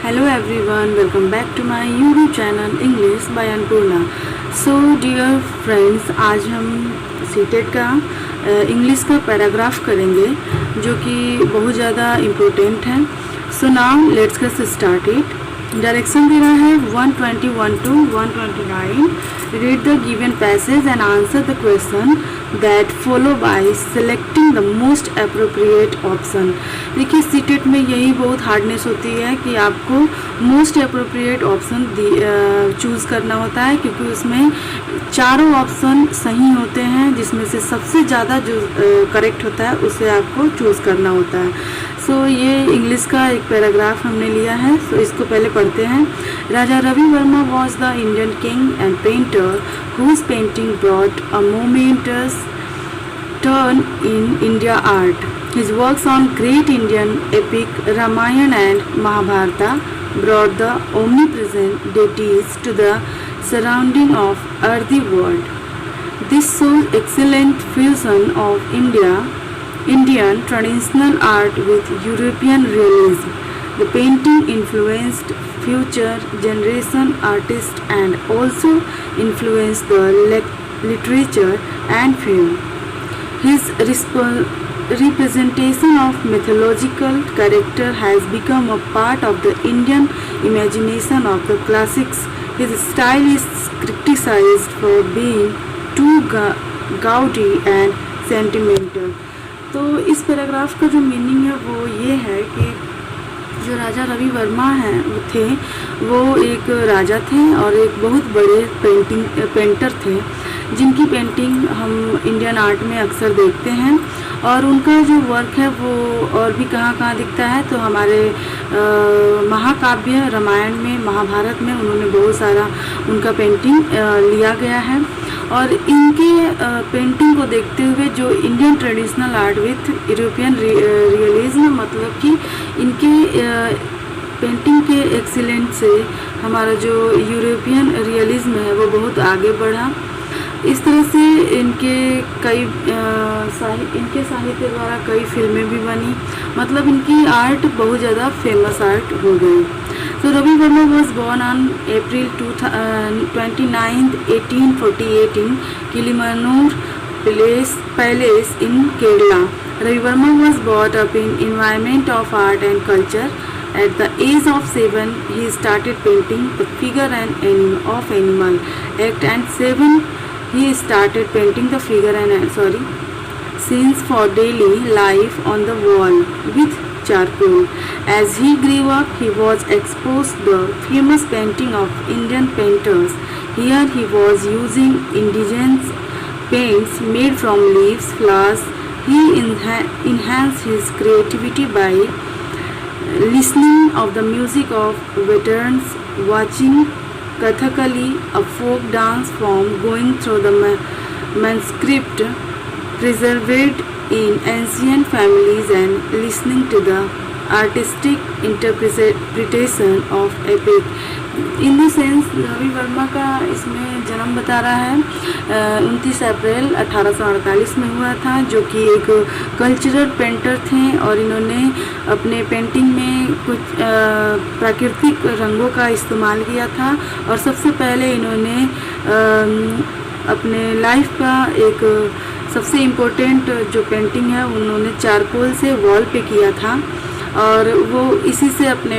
Hello everyone, welcome back to my YouTube channel English by Annpurna. So dear friends, आज हम CTET का English का paragraph करेंगे जो कि बहुत ज़्यादा इम्पोर्टेंट है. So now let's get started. Direction दे रहा है 121 to 129. Read the given passage and answer the question that follow by selecting the most appropriate option. देखिए सीटेट में यही बहुत हार्डनेस होती है कि आपको मोस्ट अप्रोप्रिएट ऑप्शन चूज़ करना होता है, क्योंकि उसमें चारों ऑप्शन सही होते हैं जिसमें से सबसे ज़्यादा जो करेक्ट होता है उसे आपको चूज़ करना होता है. सो ये इंग्लिश का एक पैराग्राफ हमने लिया है. सो इसको पहले पढ़ते हैं. Raja Ravi Varma was the Indian king and painter whose painting brought a momentous turn in India art. His works on great Indian epic Ramayana and Mahabharata brought the omnipresent deities to the surrounding of earthy world. This shows excellent fusion of Indian traditional art with European realism. The painting influenced future generation artists and also influenced the literature and film. His representation of mythological character has become a part of the Indian imagination of the classics. His style is criticized for being too gaudy and sentimental. तो इस paragraph का जो meaning है वो ये है कि जो राजा रवि वर्मा थे वो एक राजा थे और एक बहुत बड़े पेंटर थे जिनकी पेंटिंग हम इंडियन आर्ट में अक्सर देखते हैं. और उनका जो वर्क है वो और भी कहाँ दिखता है तो हमारे महाकाव्य रामायण में, महाभारत में उन्होंने बहुत सारा उनका पेंटिंग लिया गया है. और इनके पेंटिंग को देखते हुए जो Indian traditional art with European realism, मतलब कि इनके पेंटिंग के एक्सीलेंट से हमारा जो यूरोपियन रियलिज्म है वो बहुत आगे बढ़ा. इस तरह से इनके साहित्य द्वारा कई फिल्में भी बनी, मतलब इनकी आर्ट बहुत ज़्यादा फेमस आर्ट हो गई. So Ravi Verma was born on April 29, 1848 in Kilimanur Palace in Kerala. Ravi Verma was brought up in environment of art and culture. At the age of 7, he started painting the figure of animal act, and 7 he started painting the figure scenes for daily life on the wall with charcoal. As he grew up, he was exposed to the famous painting of Indian painters. Here he was using indigenous paints made from leaves, flowers. He enhanced his creativity by listening of the music of veterans, watching Kathakali, a folk dance form, going through the manuscript preserved in ancient families, and listening to the artistic interpretation of epic. In the sense Ravi Varma का इसमें जन्म बता रहा है 29 अप्रैल 1848 में हुआ था, जो कि एक कल्चरल पेंटर थे और इन्होंने अपने पेंटिंग में कुछ प्राकृतिक रंगों का इस्तेमाल किया था. और सबसे पहले इन्होंने अपने लाइफ का एक सबसे इम्पोर्टेंट जो पेंटिंग है उन्होंने चारकोल से वॉल पे किया था, और वो इसी से अपने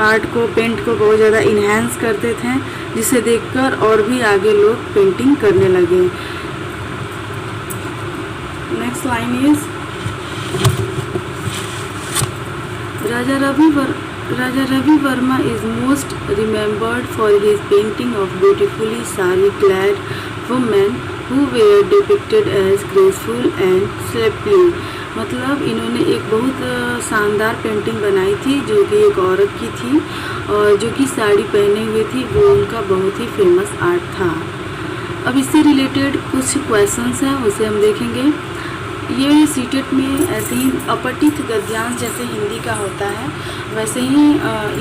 आर्ट को, पेंट को बहुत ज़्यादा इन्हेंस करते थे, जिसे देखकर और भी आगे लोग पेंटिंग करने लगे. Next line is Raja Ravi Verma is most remembered for his painting of beautifully sari-clad women who were depicted as graceful and shapely. मतलब इन्होंने एक बहुत शानदार पेंटिंग बनाई थी जो कि एक औरत की थी और जो कि साड़ी पहने हुए थी. वो उनका बहुत ही फेमस आर्ट था. अब इससे रिलेटेड कुछ क्वेश्चंस हैं, उसे हम देखेंगे. ये सीटेट में ऐसे ही अपठित गद्यांश जैसे हिंदी का होता है वैसे ही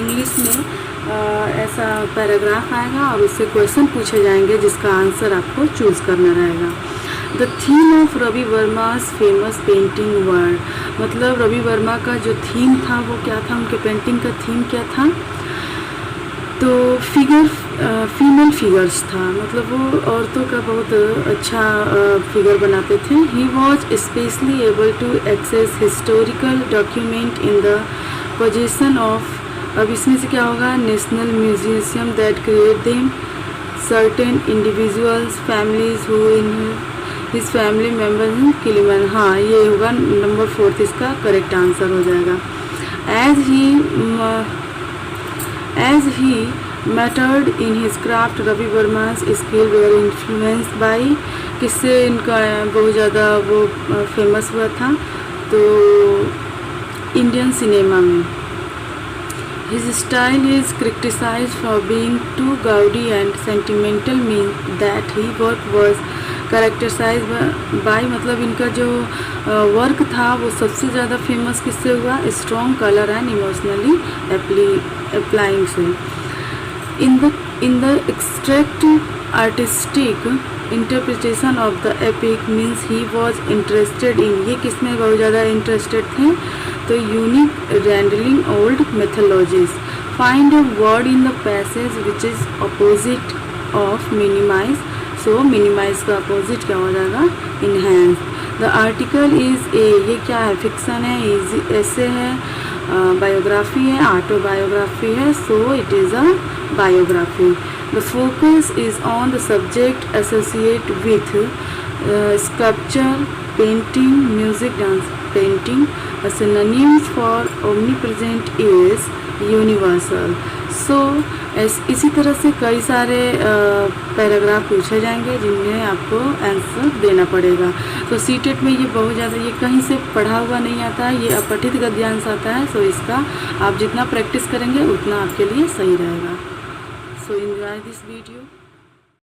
इंग्लिश में ऐसा पैराग्राफ आएगा और उससे क्वेश्चन पूछे जाएंगे जिसका आंसर आपको चूज़ करना रहेगा. The theme of Ravi Varma's famous painting word, मतलब रवि वर्मा का जो थीम था वो क्या था, उनके पेंटिंग का थीम क्या था. तो फीमेल फिगर्स था, मतलब वो औरतों का बहुत अच्छा फिगर बनाते थे। He was specially able to access historical document in the position of, अब इसमें से क्या होगा, national museum that create them certain individuals families who in his family members किलिमन। हाँ, ये होगा नंबर 4, इसका करेक्ट आंसर हो जाएगा। As he matured in his craft, Ravi Verma's skill were influenced by, किससे इनका बहुत ज़्यादा वो फेमस हुआ था, तो इंडियन सिनेमा में। His style is criticized for being too gaudy and sentimental, means that his work was characterized by, मतलब इनका जो वर्क था वो सबसे ज़्यादा फेमस किससे हुआ, strong colour and emotionally applying से। In the extract artistic interpretation of the epic, means he was interested in, ये किस में बहुत ज़्यादा इंटरेस्टेड थे, तो unique rendering old mythologies. Find a word in the passage which is opposite of minimize, so minimize का opposite क्या हो जाएगा, enhance. The article is a, ये क्या है, फिक्सन है, ऐसे है, बायोग्राफी है, ऑटोबायोग्राफी है, so it is a biography. The focus is on the subject associate with sculpture, painting, music, dance, painting. Synonyms for omnipresent is universal. So इसी तरह से कई सारे पैराग्राफ पूछे जाएंगे जिन्हें आपको आंसर देना पड़ेगा। तो सीटेट में ये बहुत ज़्यादा, ये कहीं से पढ़ा हुआ नहीं आता है, ये अपठित गद्यांश आता है। सो इसका आप जितना प्रैक्टिस करेंगे उतना आपके लिए सही रहेगा। So enjoy this video.